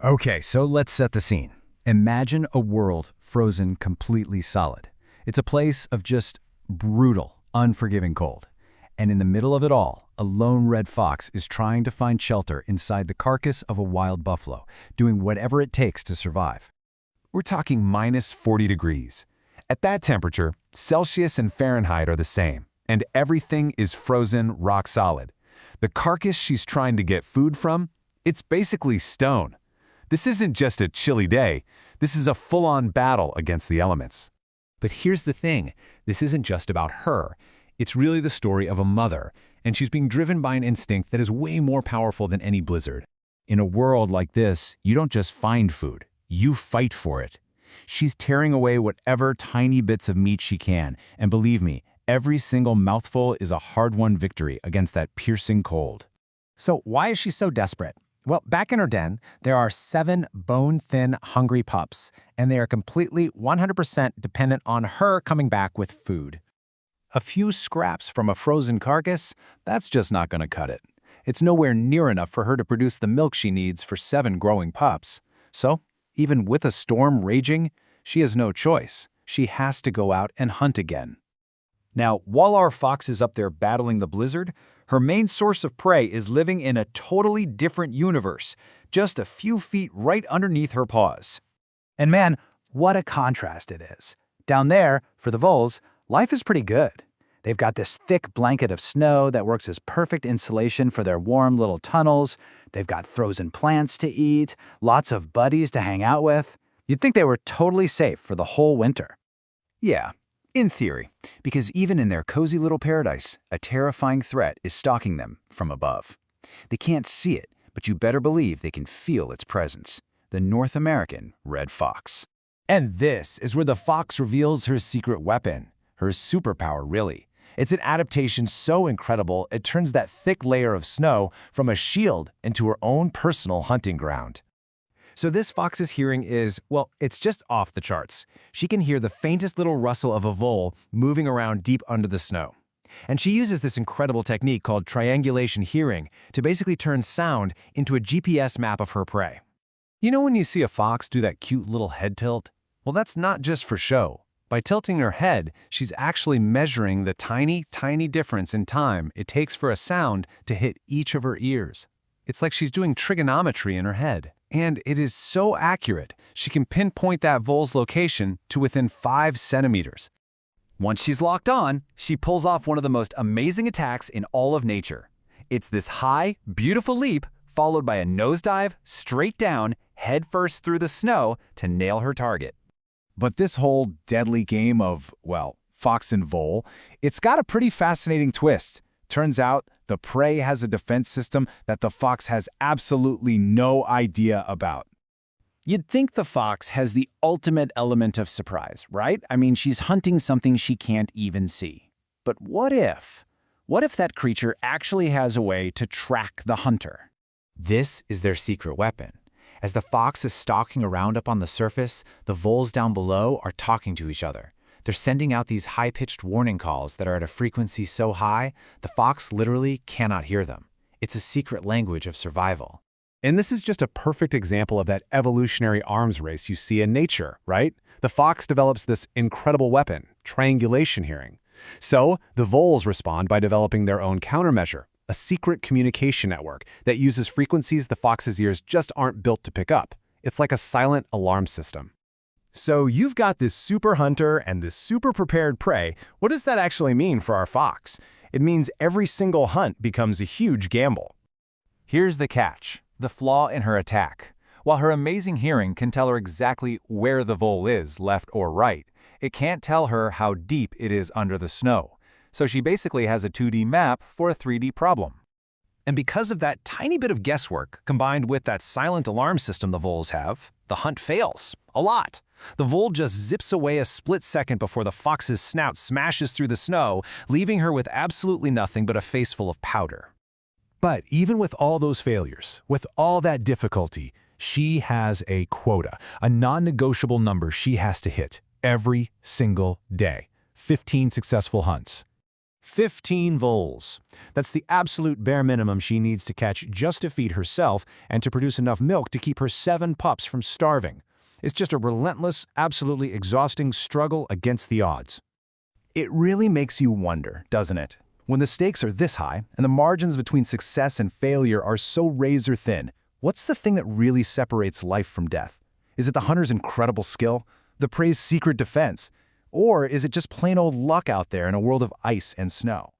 Okay, so let's set the scene. Imagine a world frozen completely solid. It's a place of just brutal, unforgiving cold. And in the middle of it all, a lone red fox is trying to find shelter inside the carcass of a wild buffalo, doing whatever it takes to survive. We're talking minus 40 degrees. At that temperature, Celsius and Fahrenheit are the same, and everything is frozen rock solid. The carcass she's trying to get food from, it's basically stone. This isn't just a chilly day, this is a full-on battle against the elements. But here's the thing, this isn't just about her. It's really the story of a mother, and she's being driven by an instinct that is way more powerful than any blizzard. In a world like this, you don't just find food, you fight for it. She's tearing away whatever tiny bits of meat she can, and believe me, every single mouthful is a hard-won victory against that piercing cold. So why is she so desperate? Well, back in her den, there are 7 bone-thin, hungry pups, and they are completely 100% dependent on her coming back with food. A few scraps from a frozen carcass, that's just not going to cut it. It's nowhere near enough for her to produce the milk she needs for 7 growing pups. So, even with a storm raging, she has no choice. She has to go out and hunt again. Now, while our fox is up there battling the blizzard, her main source of prey is living in a totally different universe, just a few feet right underneath her paws. And man, what a contrast it is. Down there, for the voles, life is pretty good. They've got this thick blanket of snow that works as perfect insulation for their warm little tunnels. They've got frozen plants to eat, lots of buddies to hang out with. You'd think they were totally safe for the whole winter. Yeah, in theory, because even in their cozy little paradise, a terrifying threat is stalking them from above. They can't see it, but you better believe they can feel its presence. The North American red fox. And this is where the fox reveals her secret weapon, her superpower really. It's an adaptation so incredible it turns that thick layer of snow from a shield into her own personal hunting ground. So this fox's hearing is, well, it's just off the charts. She can hear the faintest little rustle of a vole moving around deep under the snow. And she uses this incredible technique called triangulation hearing to basically turn sound into a GPS map of her prey. You know when you see a fox do that cute little head tilt? Well, that's not just for show. By tilting her head, she's actually measuring the tiny, tiny difference in time it takes for a sound to hit each of her ears. It's like she's doing trigonometry in her head. And it is so accurate, she can pinpoint that vole's location to within 5 centimeters. Once she's locked on, she pulls off one of the most amazing attacks in all of nature. It's this high, beautiful leap, followed by a nosedive, straight down, head first through the snow to nail her target. But this whole deadly game of, well, fox and vole, it's got a pretty fascinating twist. Turns out the prey has a defense system that the fox has absolutely no idea about. You'd think the fox has the ultimate element of surprise, right? I mean, she's hunting something she can't even see. But what if? What if that creature actually has a way to track the hunter? This is their secret weapon. As the fox is stalking around up on the surface, the voles down below are talking to each other. They're sending out these high-pitched warning calls that are at a frequency so high, the fox literally cannot hear them. It's a secret language of survival. And this is just a perfect example of that evolutionary arms race you see in nature, right? The fox develops this incredible weapon, triangulation hearing. So, the voles respond by developing their own countermeasure, a secret communication network that uses frequencies the fox's ears just aren't built to pick up. It's like a silent alarm system. So you've got this super hunter and this super prepared prey. What does that actually mean for our fox? It means every single hunt becomes a huge gamble. Here's the catch, the flaw in her attack. While her amazing hearing can tell her exactly where the vole is, left or right, it can't tell her how deep it is under the snow. So she basically has a 2D map for a 3D problem. And because of that tiny bit of guesswork, combined with that silent alarm system the voles have, the hunt fails. A lot. The vole just zips away a split second before the fox's snout smashes through the snow, leaving her with absolutely nothing but a face full of powder. But even with all those failures, with all that difficulty, she has a quota, a non-negotiable number she has to hit every single day. 15 successful hunts. 15 voles. That's the absolute bare minimum she needs to catch just to feed herself and to produce enough milk to keep her 7 pups from starving. It's just a relentless, absolutely exhausting struggle against the odds. It really makes you wonder, doesn't it? When the stakes are this high and the margins between success and failure are so razor thin, what's the thing that really separates life from death? Is it the hunter's incredible skill, the prey's secret defense, or is it just plain old luck out there in a world of ice and snow?